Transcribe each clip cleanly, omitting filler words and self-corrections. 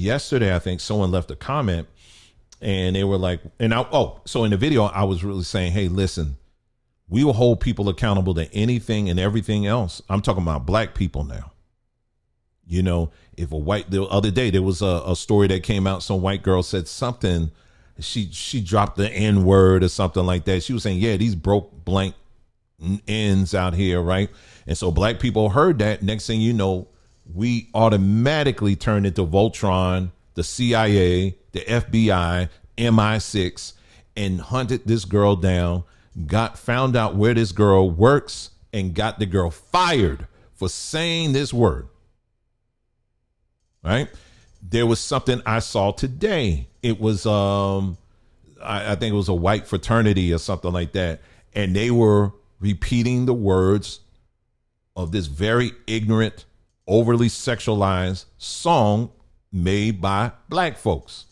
yesterday, I think someone left a comment and they were like, so in the video, I was really saying, hey, listen, we will hold people accountable to anything and everything else. I'm talking about black people now. You know, if the other day there was a story that came out, some white girl said something, she dropped the N word or something like that. She was saying, yeah, these broke blank ends out here, right? And so black people heard that. Next thing you know, we automatically turned into Voltron, the CIA, the FBI, MI6, and hunted this girl down, found out where this girl works, and got the girl fired for saying this word. Right? There was something I saw today. It was, I think it was a white fraternity or something like that. And they were repeating the words of this very ignorant, overly sexualized song made by black folks.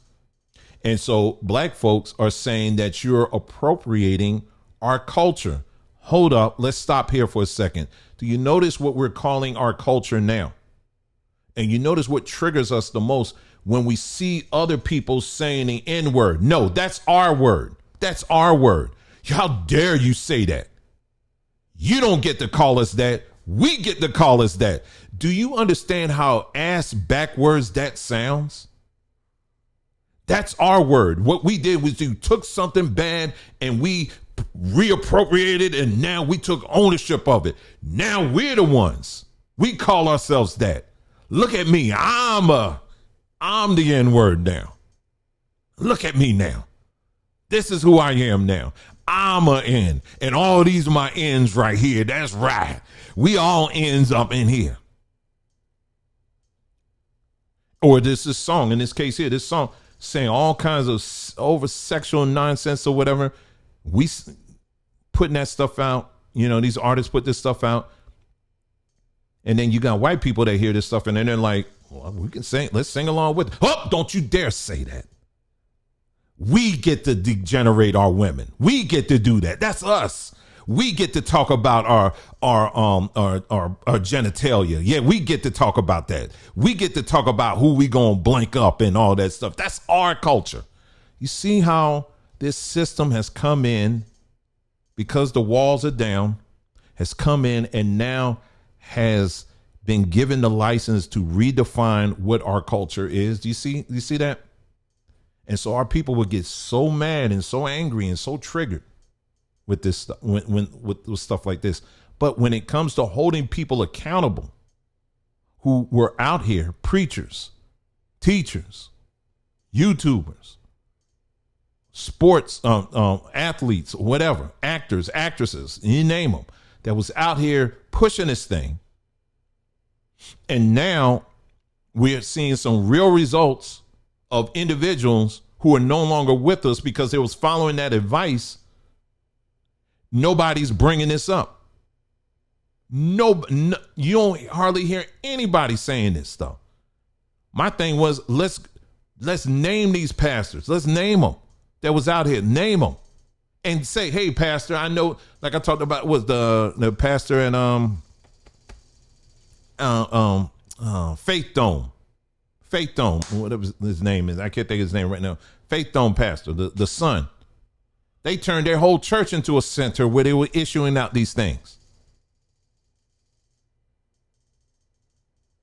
And so black folks are saying that you're appropriating our culture. Hold up. Let's stop here for a second. Do you notice what we're calling our culture now? And you notice what triggers us the most when we see other people saying the N word. No, that's our word. That's our word. How dare you say that? You don't get to call us that. We get to call us that. Do you understand how ass backwards that sounds? That's our word. What we did was you took something bad and we reappropriated, and now we took ownership of it. Now we're the ones. We call ourselves that. Look at me. I'm the N-word now. Look at me now. This is who I am now. I'm a N. And all these are my N's right here. That's right. We all N's up in here. Or this song, in this case here, this song saying all kinds of over sexual nonsense or whatever. We putting that stuff out. You know, these artists put this stuff out. And then you got white people that hear this stuff and then they're like, well, we can sing. Let's sing along with it. Oh, don't you dare say that. We get to degenerate our women. We get to do that. That's us. We get to talk about our genitalia. Yeah, we get to talk about that. We get to talk about who we gonna blank up and all that stuff. That's our culture. You see how this system has come in because the walls are down, has come in and now has been given the license to redefine what our culture is. Do you see that? And so our people would get so mad and so angry and so triggered with this stuff, with stuff like this. But when it comes to holding people accountable who were out here, preachers, teachers, YouTubers, sports, athletes, whatever, actors, actresses, you name them, that was out here pushing this thing. And now we're seeing some real results of individuals who are no longer with us because they was following that advice. Nobody's bringing this up. No, you don't hardly hear anybody saying this stuff. My thing was, let's name these pastors. Let's name them that was out here. Name them and say, hey, pastor, I know, like I talked about, was the pastor and Faith Dome, whatever his name is. I can't think of his name right now. Faith Dome pastor, the son. They turned their whole church into a center where they were issuing out these things.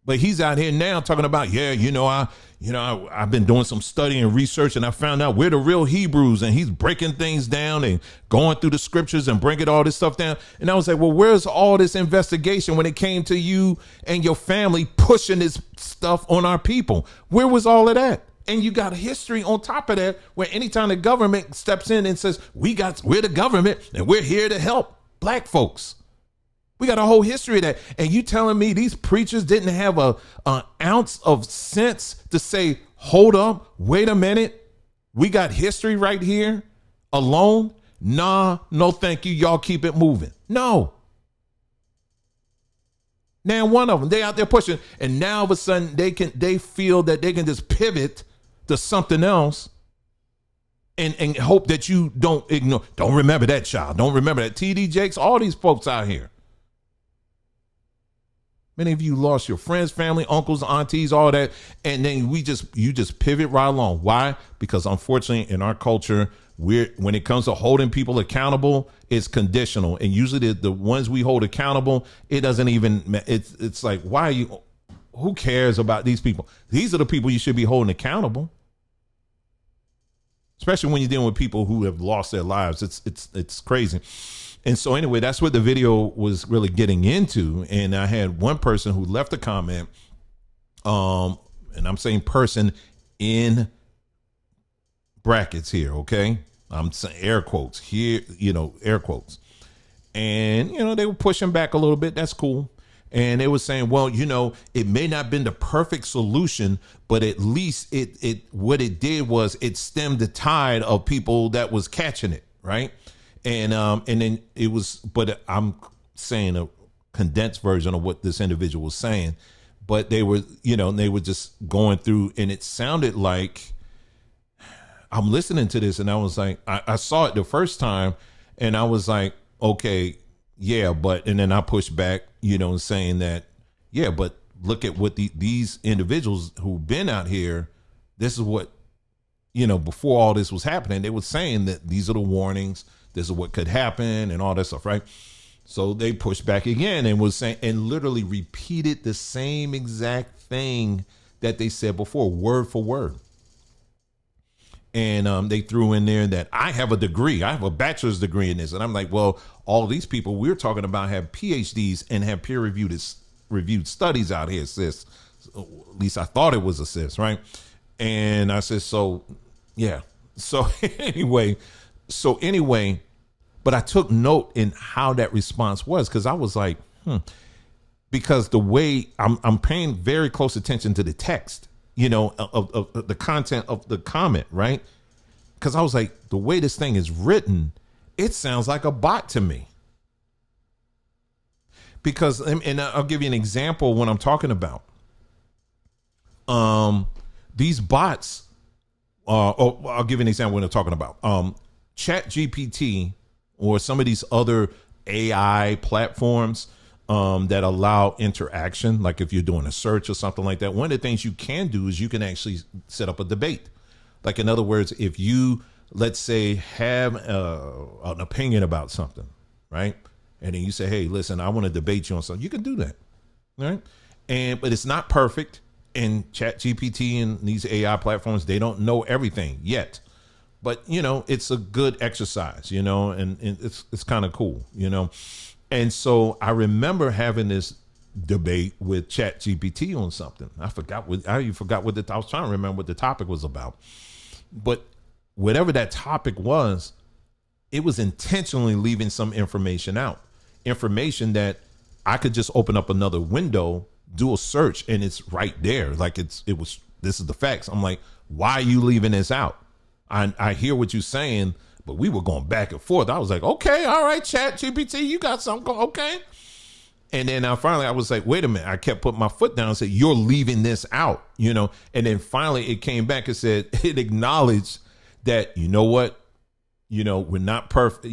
But he's out here now talking about, I've been doing some study and research and I found out we're the real Hebrews, and he's breaking things down and going through the scriptures and bringing all this stuff down. And I was like, well, where's all this investigation when it came to you and your family pushing this stuff on our people? Where was all of that? And you got a history on top of that where anytime the government steps in and says, we're the government and we're here to help black folks. We got a whole history of that. And you telling me these preachers didn't have an ounce of sense to say, hold up, wait a minute. We got history right here alone. Nah, no, thank you. Y'all keep it moving. No. Now, one of them, they out there pushing, and now all of a sudden they feel that they can just pivot to something else and hope that you don't ignore. Don't remember that, child. Don't remember that. TD Jakes, all these folks out here. Many of you lost your friends, family, uncles, aunties, all that. And then you just pivot right along. Why? Because unfortunately in our culture, when it comes to holding people accountable, it's conditional. And usually the ones we hold accountable, it doesn't even, it's like, why are you, who cares about these people? These are the people you should be holding accountable. Especially when you're dealing with people who have lost their lives. It's crazy. And so anyway, that's what the video was really getting into. And I had one person who left a comment, and I'm saying person in brackets here, okay? I'm saying air quotes here, air quotes. And, they were pushing back a little bit. That's cool. And they were saying, well, it may not have been the perfect solution, but at least what it did was it stemmed the tide of people that was catching it, right? And then it was, but I'm saying a condensed version of what this individual was saying, but they were, they were just going through, and it sounded like, I'm listening to this and I was like, I saw it the first time and I was like, okay, yeah, and then I pushed back, saying that, yeah, but look at what these individuals who've been out here, this is what, before all this was happening, they were saying that these are the warnings, this is what could happen and all that stuff, right? So they pushed back again and was saying, and literally repeated the same exact thing that they said before, word for word. And they threw in there that I have a degree. I have a bachelor's degree in this. And I'm like, well, all these people we're talking about have PhDs and have reviewed studies out here, sis. At least I thought it was a sis, right? And I said, so, yeah. So anyway, but I took note in how that response was, because I was like, because the way I'm paying very close attention to the text, of the content of the comment, right? Because I was like, the way this thing is written, it sounds like a bot to me. Because, and I'll give you an example of what I'm talking about. These bots, I'll give you an example of what I'm talking about. Chat GPT or some of these other AI platforms that allow interaction, like if you're doing a search or something like that, one of the things you can do is you can actually set up a debate. Like, in other words, if you, let's say, have an opinion about something, right? And then you say, hey, listen, I want to debate you on something. You can do that, right? But it's not perfect. And Chat GPT and these AI platforms, they don't know everything yet. But, it's a good exercise, and it's kind of cool, And so I remember having this debate with Chat GPT on something. I even forgot what I was trying to remember what the topic was about. But whatever that topic was, it was intentionally leaving some information out. Information that I could just open up another window, do a search, and it's right there. Like this is the facts. I'm like, why are you leaving this out? I hear what you're saying, but we were going back and forth. I was like, okay, all right, Chat GPT, you got something going, okay. And then finally I was like, wait a minute. I kept putting my foot down and said, you're leaving this out, And then finally it came back and said, it acknowledged that, you know what, we're not perfect.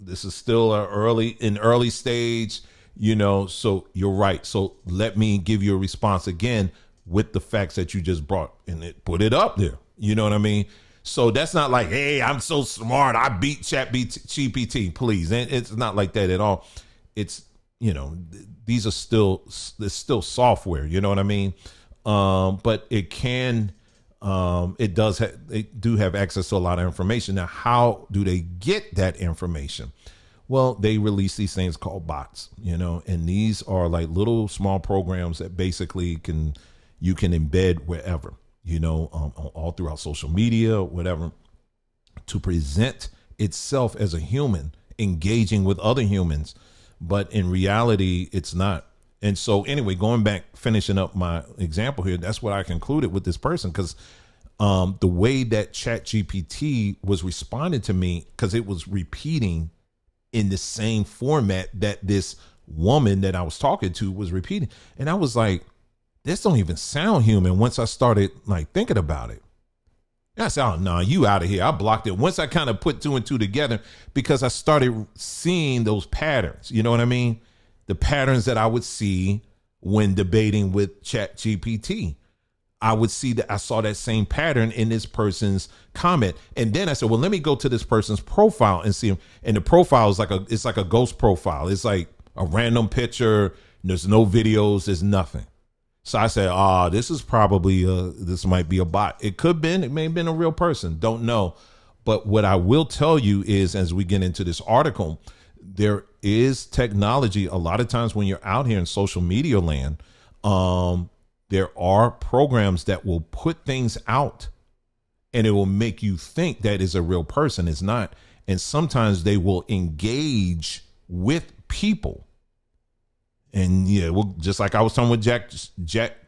This is still an early stage, so you're right. So let me give you a response again with the facts that you just brought, and it put it up there. You know what I mean? So that's not like, hey, I'm so smart, I beat Chat GPT, please. And it's not like that at all. It's, these are it's still software, you know what I mean? But it can, they do have access to a lot of information. Now, how do they get that information? Well, they release these things called bots, and these are like little small programs that basically you can embed wherever. All throughout social media, whatever, to present itself as a human engaging with other humans. But in reality, it's not. And so anyway, going back, finishing up my example here, that's what I concluded with this person, because the way that Chat GPT was responding to me, because it was repeating in the same format that this woman that I was talking to was repeating. And I was like, this don't even sound human once I started like thinking about it. I said, oh, no, you out of here. I blocked it. Once I kind of put two and two together, because I started seeing those patterns. You know what I mean? The patterns that I would see when debating with Chat GPT. I would see that I saw that same pattern in this person's comment. And then I said, well, let me go to this person's profile and see him. And the profile is it's like a ghost profile. It's like a random picture. There's no videos. There's nothing. So I said, this is probably this might be a bot. It could have been. It may have been a real person. Don't know. But what I will tell you is, as we get into this article, there is technology. A lot of times when you're out here in social media land, there are programs that will put things out and it will make you think that is a real person. It's not. And sometimes they will engage with people. And yeah, well, just like I was talking with Chat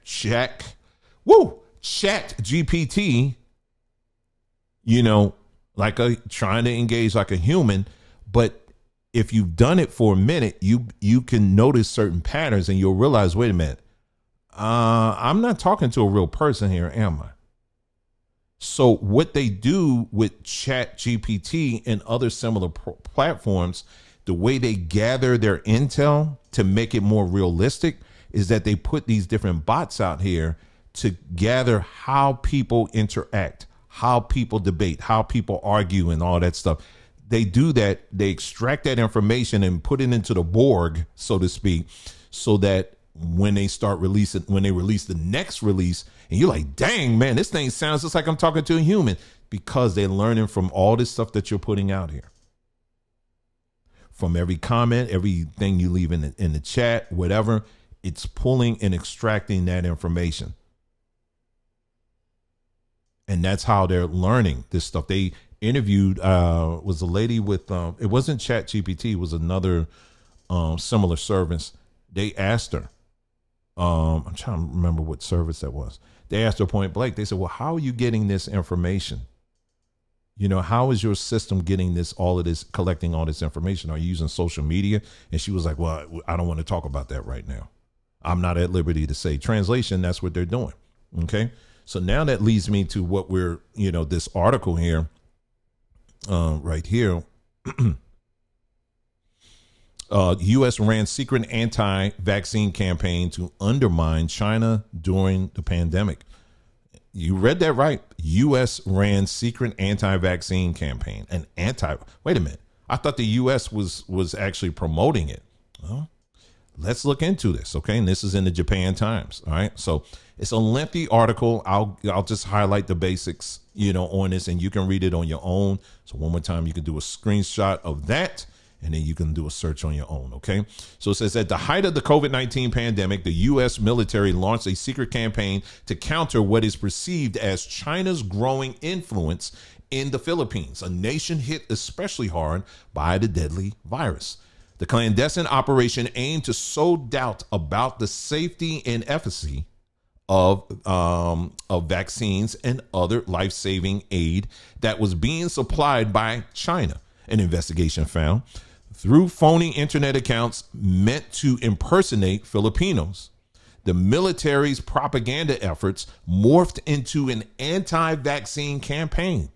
GPT, trying to engage like a human. But if you've done it for a minute, you can notice certain patterns and you'll realize, wait a minute, I'm not talking to a real person here, am I? So what they do with Chat GPT and other similar platforms, the way they gather their intel to make it more realistic is that they put these different bots out here to gather how people interact, how people debate, how people argue and all that stuff. They do that. They extract that information and put it into the Borg, so to speak, so that when they release the next release, and you're like, dang, man, this thing sounds just like I'm talking to a human, because they're learning from all this stuff that you're putting out here. From every comment, everything you leave in the chat, whatever, it's pulling and extracting that information. And that's how they're learning this stuff. They interviewed, was a lady with, it wasn't Chat GPT, it was another similar service. They asked her, I'm trying to remember what service that was. They asked her point blank. They said, well, how are you getting this information? How is your system getting collecting all this information? Are you using social media? And she was like, well, I don't want to talk about that right now. I'm not at liberty to say. Translation, that's what they're doing. Okay. So now that leads me to what we're, this article here, right here. U.S. ran secret anti-vaccine campaign to undermine China during the pandemic. You read that right. U.S. ran secret anti-vaccine campaign. Wait a minute. I thought the U.S. was actually promoting it. Well, let's look into this. Okay. And this is in the Japan Times. All right. So it's a lengthy article. I'll just highlight the basics, on this, and you can read it on your own. So one more time, you can do a screenshot of that, and then you can do a search on your own. Okay. So it says, at the height of the COVID-19 pandemic, the U.S. military launched a secret campaign to counter what is perceived as China's growing influence in the Philippines, a nation hit especially hard by the deadly virus. The clandestine operation aimed to sow doubt about the safety and efficacy of vaccines and other life-saving aid that was being supplied by China. An investigation found through phony internet accounts meant to impersonate Filipinos. The military's propaganda efforts morphed into an anti-vaccine campaign.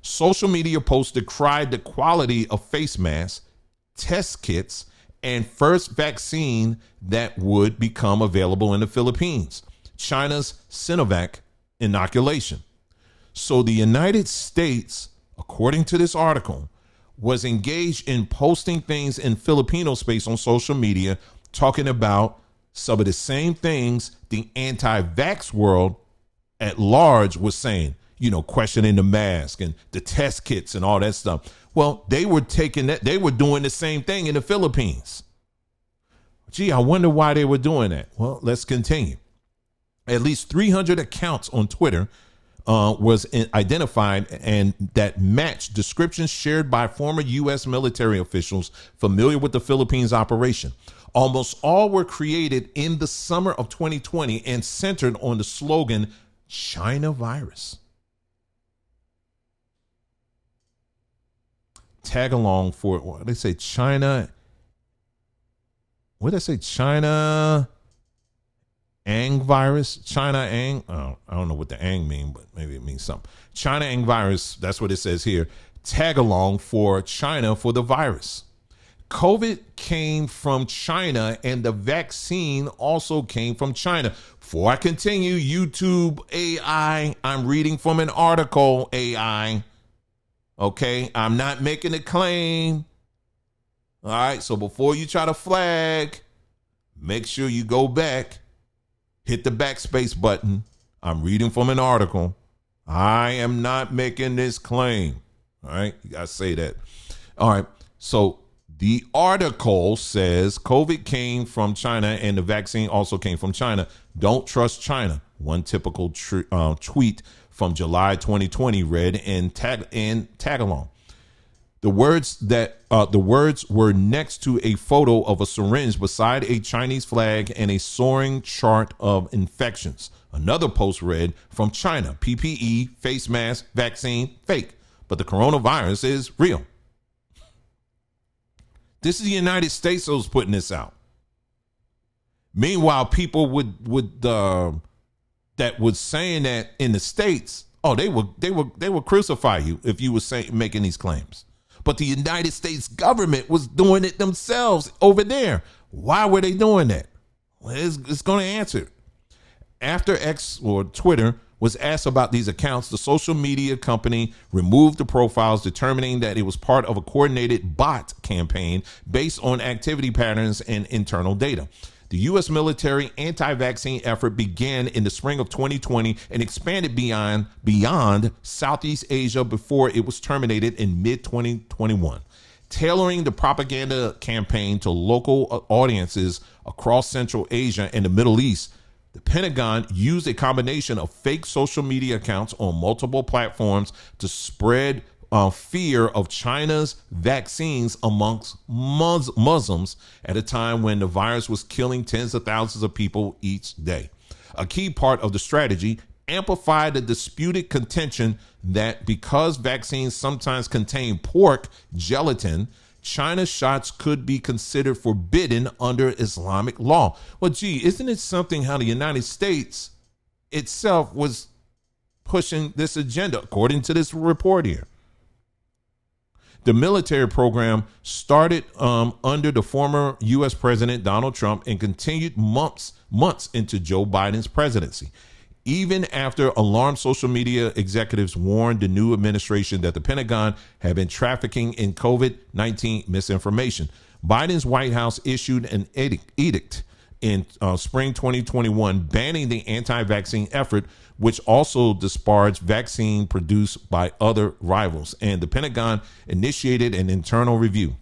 Social media posts decried the quality of face masks, test kits, and first vaccine that would become available in the Philippines, China's Sinovac inoculation. So the United States, according to this article, was engaged in posting things in Filipino space on social media, talking about some of the same things the anti-vax world at large was saying, questioning the mask and the test kits and all that stuff. Well, they were doing the same thing in the Philippines. Gee, I wonder why they were doing that. Well, let's continue. At least 300 accounts on Twitter was identified and that matched descriptions shared by former U.S. military officials familiar with the Philippines operation. Almost all were created in the summer of 2020 and centered on the slogan, China virus. Tag along for it. What they say, China. What did they say? China Ang virus, China Ang. Oh, I don't know what the Ang mean, but maybe it means something. China Ang virus. That's what it says here. Tag along for China for the virus. COVID came from China and the vaccine also came from China. Before I continue, YouTube AI, I'm reading from an article, AI. Okay, I'm not making a claim. All right, so before you try to flag, make sure you go back, hit the backspace button. I'm reading from an article. I am not making this claim. All right, you gotta say that. All right, so the article says COVID came from China and the vaccine also came from China. Don't trust China. One typical tweet from July 2020 read in tag along. The words were next to a photo of a syringe beside a Chinese flag and a soaring chart of infections. Another post read, from China, PPE, face mask, vaccine, fake, but the coronavirus is real. This is the United States that was putting this out. Meanwhile, people that was saying that in the States, oh, they would crucify you if you were making these claims. But the United States government was doing it themselves over there. Why were they doing that? Well, it's going to answer. After X or Twitter was asked about these accounts, the social media company removed the profiles, determining that it was part of a coordinated bot campaign based on activity patterns and internal data. The U.S. military anti-vaccine effort began in the spring of 2020 and expanded beyond Southeast Asia before it was terminated in mid-2021. Tailoring the propaganda campaign to local audiences across Central Asia and the Middle East, the Pentagon used a combination of fake social media accounts on multiple platforms to spread fear of China's vaccines amongst Muslims at a time when the virus was killing tens of thousands of people each day. A key part of the strategy amplified the disputed contention that because vaccines sometimes contain pork gelatin, China's shots could be considered forbidden under Islamic law. Well, gee, isn't it something how the United States itself was pushing this agenda, according to this report here? The military program started under the former U.S. President Donald Trump and continued months into Joe Biden's presidency, even after alarmed social media executives warned the new administration that the Pentagon had been trafficking in COVID-19 misinformation. Biden's White House issued an edict in spring 2021 banning the anti-vaccine effort, which also disparaged vaccine produced by other rivals, and the Pentagon initiated an internal review.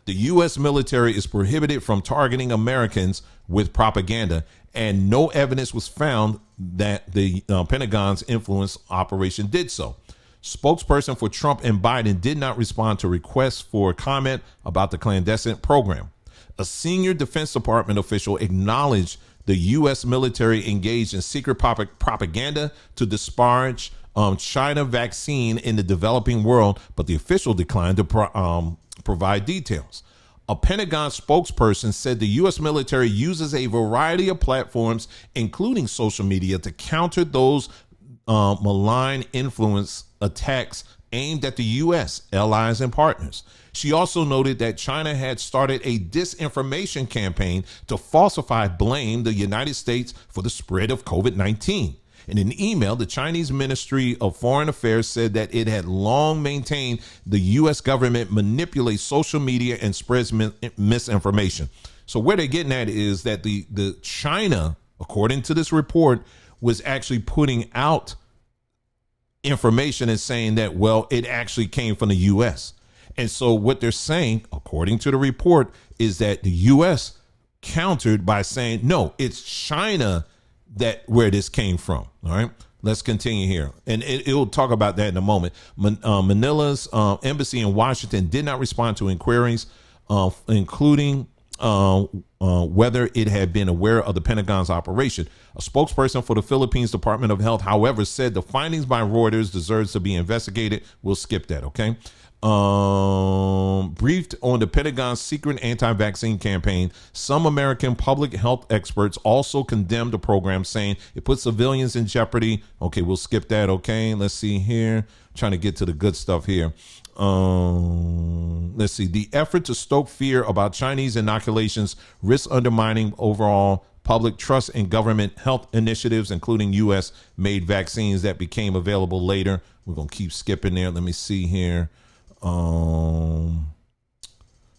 The U.S. military is prohibited from targeting Americans with propaganda, and no evidence was found that the Pentagon's influence operation did so. Spokesperson for Trump and Biden did not respond to requests for comment about the clandestine program. A senior Defense Department official acknowledged the U.S. military engaged in secret propaganda to disparage China vaccine in the developing world, but the official declined to provide details. A Pentagon spokesperson said the U.S. military uses a variety of platforms, including social media, to counter those malign influence attacks aimed at the U.S., allies, and partners. She also noted that China had started a disinformation campaign to falsify blame the United States for the spread of COVID-19. In an email, the Chinese Ministry of Foreign Affairs said that it had long maintained the U.S. government manipulates social media and spreads misinformation. So where they're getting at is that the China, according to this report, was actually putting out information and saying that, well, it actually came from the U.S. And so what they're saying, according to the report, is that the U.S. countered by saying, no, it's China that where this came from. All right, let's continue here. And it will talk about that in a moment. Manila's embassy in Washington did not respond to inquiries, including whether it had been aware of the Pentagon's operation. A spokesperson for the Philippines Department of Health, however, said the findings by Reuters deserves to be investigated. We'll skip that, okay? Briefed on the Pentagon's secret anti-vaccine campaign, some American public health experts also condemned the program, saying it puts civilians in jeopardy. Okay, we'll skip that. Okay, let's see here. Trying to get to the good stuff here. Let's see. The effort to stoke fear about Chinese inoculations risks undermining overall public trust in government health initiatives, including U.S. made vaccines that became available later. We're going to keep skipping there. Let me see here.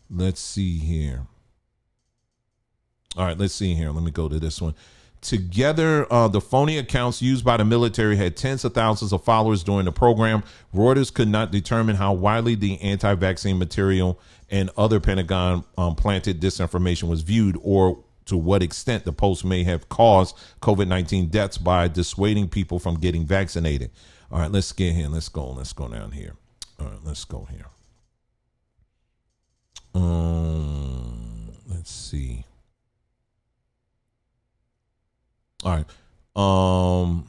Let's see here. All right, let's see here. Let me go to this one. Together, the phony accounts used by the military had tens of thousands of followers during the program. Reuters could not determine how widely the anti-vaccine material and other Pentagon planted disinformation was viewed, or to what extent the post may have caused COVID-19 deaths by dissuading people from getting vaccinated. All right, let's get here. Let's go down here. All right, let's go here. Let's see. All right. All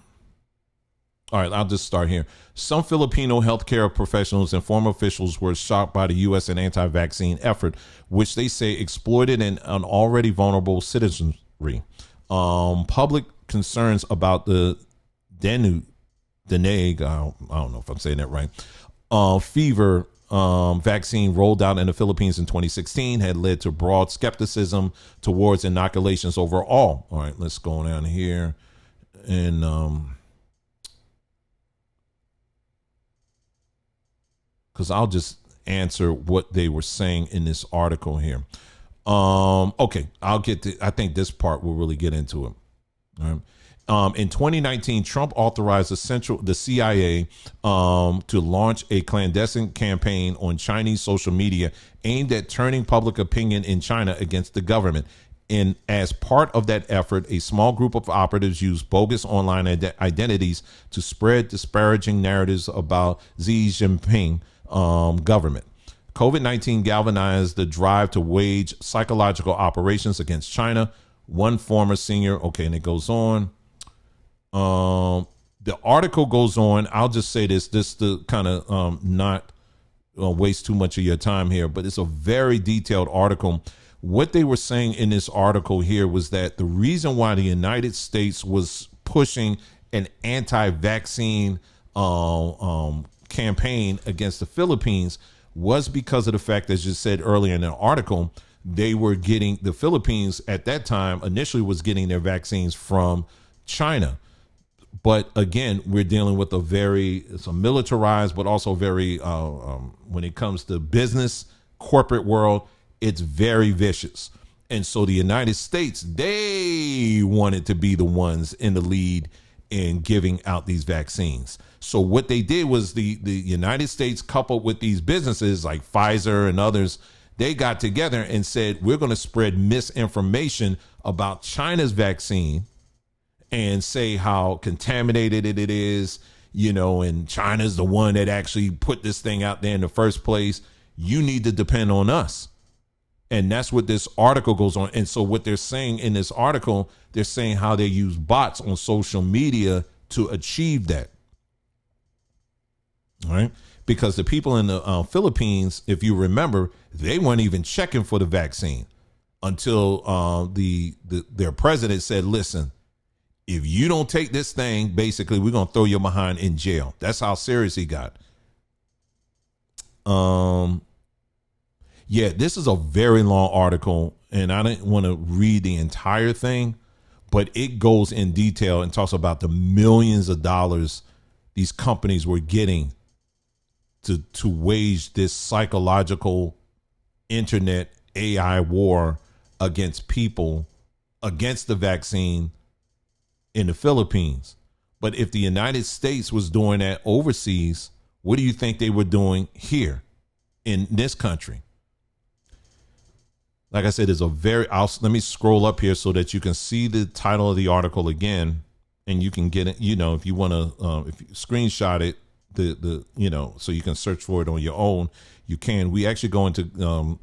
right, I'll just start here. Some Filipino healthcare professionals and former officials were shocked by the U.S. and anti-vaccine effort, which they say exploited an already vulnerable citizenry. Public concerns about the Dengue, I don't know if I'm saying that right, fever vaccine rolled out in the Philippines in 2016 had led to broad skepticism towards inoculations overall. All right, let's go down here. And because I'll just answer what they were saying in this article here. Okay, I'll get to, I think this part will really get into it. All right. In 2019, Trump authorized the CIA to launch a clandestine campaign on Chinese social media aimed at turning public opinion in China against the government. And as part of that effort, a small group of operatives used bogus online identities to spread disparaging narratives about Xi Jinping government. COVID-19 galvanized the drive to wage psychological operations against China. One former senior, okay, and it goes on. The article goes on. I'll just say this to kind of not waste too much of your time here, but it's a very detailed article. What they were saying in this article here was that the reason why the United States was pushing an anti-vaccine campaign against the Philippines was because of the fact, as you said earlier in the article, they were getting, the Philippines at that time initially was getting their vaccines from China. But again, we're dealing with it's a militarized, but also very, when it comes to business, corporate world, it's very vicious. And so the United States, they wanted to be the ones in the lead in giving out these vaccines. So what they did was the United States, coupled with these businesses like Pfizer and others, they got together and said, we're going to spread misinformation about China's vaccine and say how contaminated it is, and China's the one that actually put this thing out there in the first place. You need to depend on us. And that's what this article goes on. And so what they're saying in this article, they're saying how they use bots on social media to achieve that. All right. Because the people in the Philippines, if you remember, they weren't even checking for the vaccine until their president said, listen, if you don't take this thing, basically, we're going to throw you behind in jail. That's how serious he got. Yeah, this is a very long article, and I didn't want to read the entire thing, but it goes in detail and talks about the millions of dollars these companies were getting to wage this psychological internet AI war against people, against the vaccine in the Philippines. But if the United States was doing that overseas, what do you think they were doing here in this country? Like I said, it's a let me scroll up here so that you can see the title of the article again, and you can get it, if you want to, if you screenshot it, so you can search for it on your own, you can. We actually go into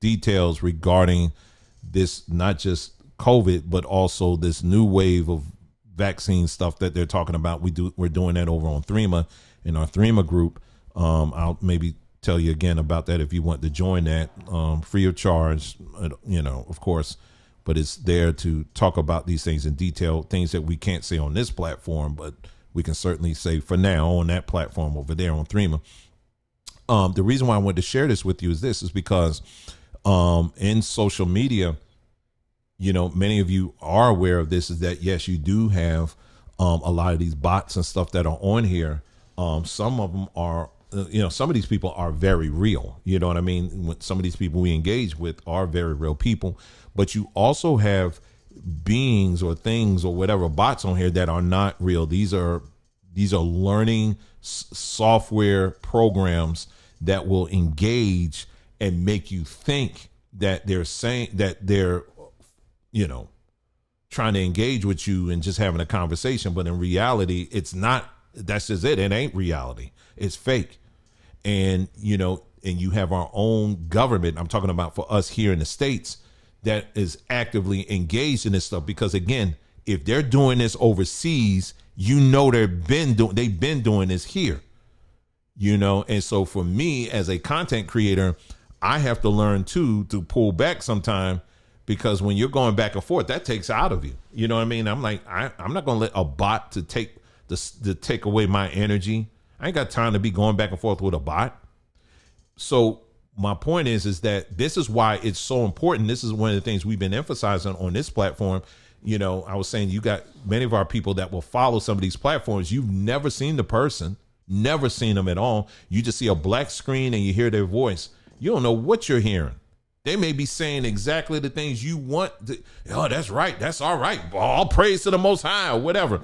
details regarding this, not just COVID, but also this new wave of vaccine stuff that they're talking about. We're doing that over on Threema, in our Threema group. I'll maybe tell you again about that if you want to join that, free of charge, of course, but it's there to talk about these things in detail, things that we can't say on this platform, but we can certainly say for now on that platform over there on Threema. The reason why I wanted to share this with you is because in social media, many of you are aware of this, is that, yes, you do have a lot of these bots and stuff that are on here. Some of them are, some of these people are very real. You know what I mean? Some of these people we engage with are very real people, but you also have beings or things or whatever, bots on here that are not real. These are learning software programs that will engage and make you think that they're saying that they're, trying to engage with you and just having a conversation. But in reality, it's not. That's just it. It ain't reality. It's fake. And, and you have our own government. I'm talking about for us here in the States that is actively engaged in this stuff, because again, if they're doing this overseas, they've been doing this here, and so for me as a content creator, I have to learn too to pull back sometime, because when you're going back and forth, that takes out of you. You know what I mean? I'm like, I'm not going to let a bot to take away my energy. I ain't got time to be going back and forth with a bot. So my point is that this is why it's so important. This is one of the things we've been emphasizing on this platform. I was saying, you got many of our people that will follow some of these platforms. You've never seen the person, never seen them at all. You just see a black screen and you hear their voice. You don't know what you're hearing. They may be saying exactly the things you want. Oh, that's right. That's all right. All praise to the Most High or whatever,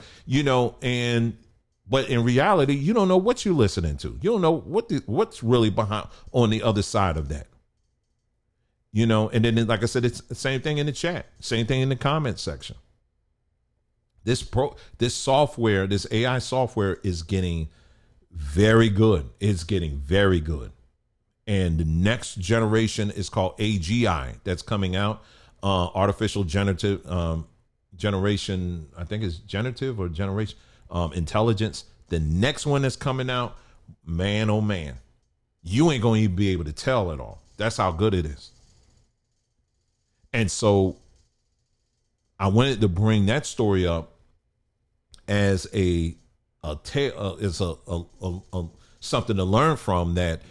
but in reality, you don't know what you're listening to. You don't know what's really behind on the other side of that. And then, like I said, it's the same thing in the chat, same thing in the comment section. This software, this AI software is getting very good. It's getting very good. And the next generation is called AGI. That's coming out. Artificial generative generation. I think it's generative or generation intelligence. The next one that's coming out, man, oh man, you ain't going to even be able to tell at all. That's how good it is. And so I wanted to bring that story up as something to learn from, that,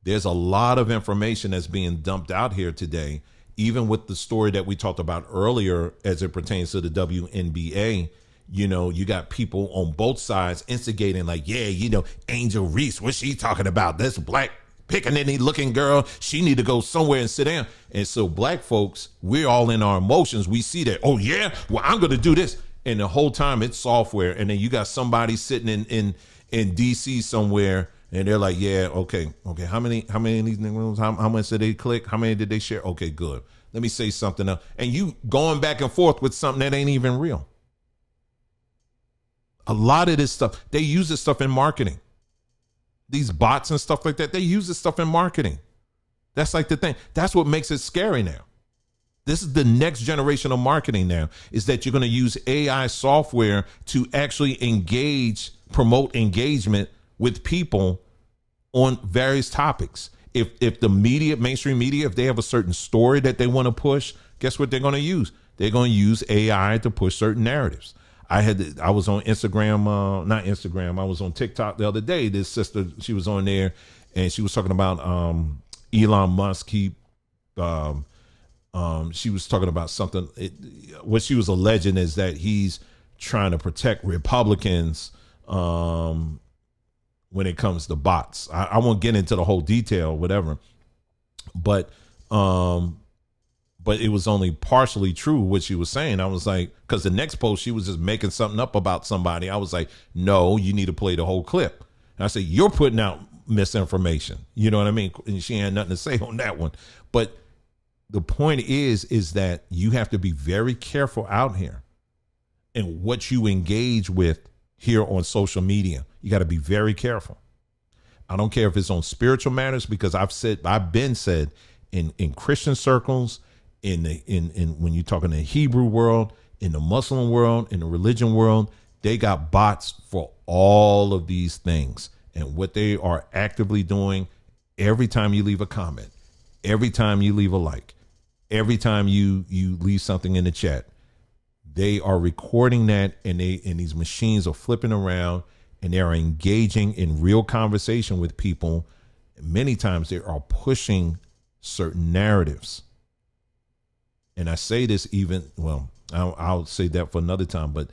there's a lot of information that's being dumped out here today, even with the story that we talked about earlier as it pertains to the WNBA. You got people on both sides instigating, like, yeah, Angel Reese, what's she talking about? This black pickaninny looking girl, she need to go somewhere and sit down. And so black folks, we're all in our emotions. We see that, oh yeah, well, I'm going to do this. And the whole time it's software. And then you got somebody sitting in DC somewhere, and they're like, yeah, okay. How many of these niggas, how much did they click? How many did they share? Okay, good. Let me say something else. And you going back and forth with something that ain't even real. A lot of this stuff, they use this stuff in marketing. These bots and stuff like that, they use this stuff in marketing. That's like the thing. That's what makes it scary now. This is the next generation of marketing now, is that you're going to use AI software to actually promote engagement with people on various topics. If the media, mainstream media, if they have a certain story that they want to push, guess what they're going to use? They're going to use AI to push certain narratives. I was on Instagram, not Instagram. I was on TikTok the other day. This sister, she was on there, and she was talking about Elon Musk. She was talking about something. What she was alleging is that he's trying to protect Republicans when it comes to bots. I won't get into the whole detail, whatever, but it was only partially true what she was saying. I was like, because the next post, she was just making something up about somebody. I was like, no, you need to play the whole clip. And I said, you're putting out misinformation. You know what I mean? And she had nothing to say on that one. But the point is that you have to be very careful out here in what you engage with here on social media. You got to be very careful. I don't care if it's on spiritual matters, because I've been said, in Christian circles, in when you're talking in the Hebrew world, in the Muslim world, in the religion world, they got bots for all of these things. And what they are actively doing every time you leave a comment, every time you leave a like, every time you leave something in the chat, they are recording that, and these machines are flipping around, and they are engaging in real conversation with people. Many times they are pushing certain narratives. And I say this I'll say that for another time, but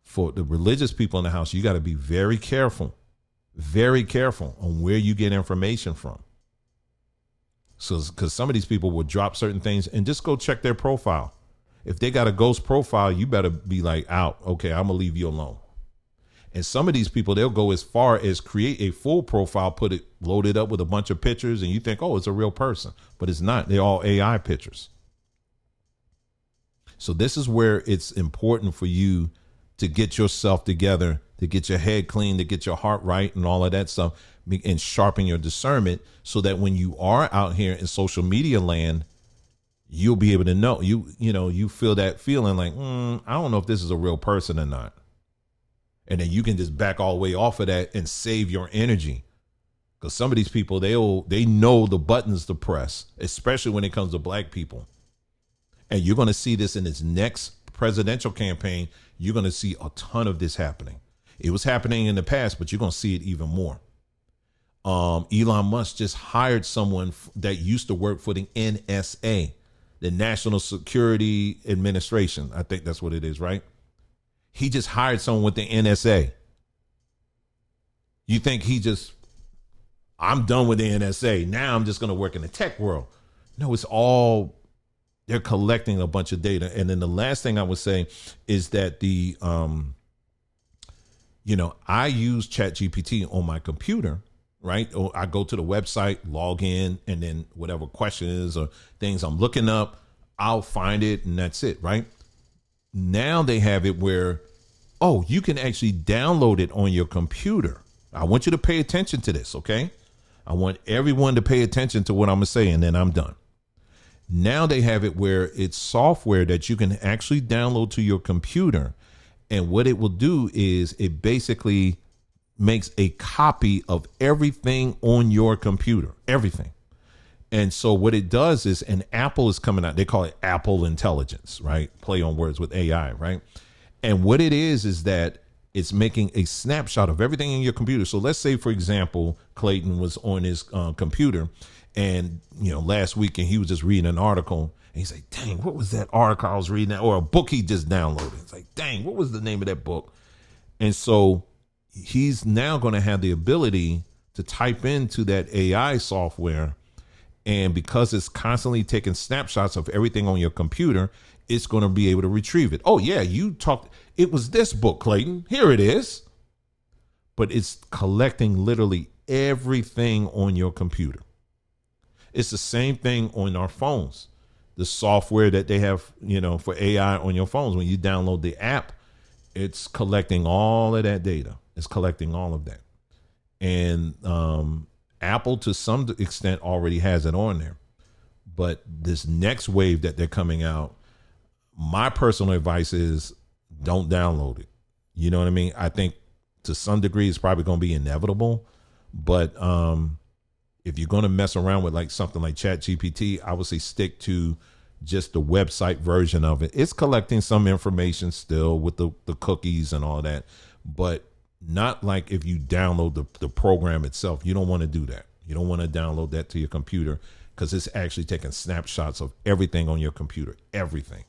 for the religious people in the house, you got to be very careful on where you get information from. So, because some of these people will drop certain things, and just go check their profile. If they got a ghost profile, you better be like, out. Okay, I'm gonna leave you alone. And some of these people, they'll go as far as create a full profile, load it up with a bunch of pictures, and you think, oh, it's a real person, but it's not. They're all AI pictures. So this is where it's important for you to get yourself together, to get your head clean, to get your heart right, and all of that stuff, and sharpen your discernment, so that when you are out here in social media land, you'll be able to know. You feel that feeling like, I don't know if this is a real person or not. And then you can just back all the way off of that and save your energy. Because some of these people, they know the buttons to press, especially when it comes to black people. And you're going to see this in this next presidential campaign. You're going to see a ton of this happening. It was happening in the past, but you're going to see it even more. Elon Musk just hired someone that used to work for the NSA, the National Security Administration. I think that's what it is, right? He just hired someone with the NSA. You think I'm done with the NSA. Now I'm just going to work in the tech world. No, it's all, they're collecting a bunch of data. And then the last thing I would say is that I use ChatGPT on my computer, right? Or I go to the website, log in, and then whatever questions or things I'm looking up, I'll find it, and that's it, right? Now they have it where, you can actually download it on your computer. I want you to pay attention to this, okay? I want everyone to pay attention to what I'm going to say, and then I'm done. Now they have it where it's software that you can actually download to your computer. And what it will do is it basically makes a copy of everything on your computer, everything. And so what it does is, and Apple is coming out, they call it Apple Intelligence, right? Play on words with AI, right? And what it is that it's making a snapshot of everything in your computer. So let's say, for example, Clayton was on his computer, and last week, and he was just reading an article, and he's like, dang, what was that article I was reading, or a book he just downloaded? It's like, dang, what was the name of that book? And so he's now going to have the ability to type into that AI software, and because it's constantly taking snapshots of everything on your computer, it's going to be able to retrieve it. Oh yeah, it was this book, Clayton. Here it is. But it's collecting literally everything on your computer. It's the same thing on our phones. The software that they have, for AI on your phones, when you download the app, it's collecting all of that data. It's collecting all of that. And Apple, to some extent, already has it on there. But this next wave that they're coming out, my personal advice is don't download it. You know what I mean? I think to some degree it's probably going to be inevitable. But if you're going to mess around with like something like ChatGPT, I would say stick to just the website version of it. It's collecting some information still with the cookies and all that, but not like if you download the program itself. You don't want to do that. You don't want to download that to your computer, because it's actually taking snapshots of everything on your computer, everything.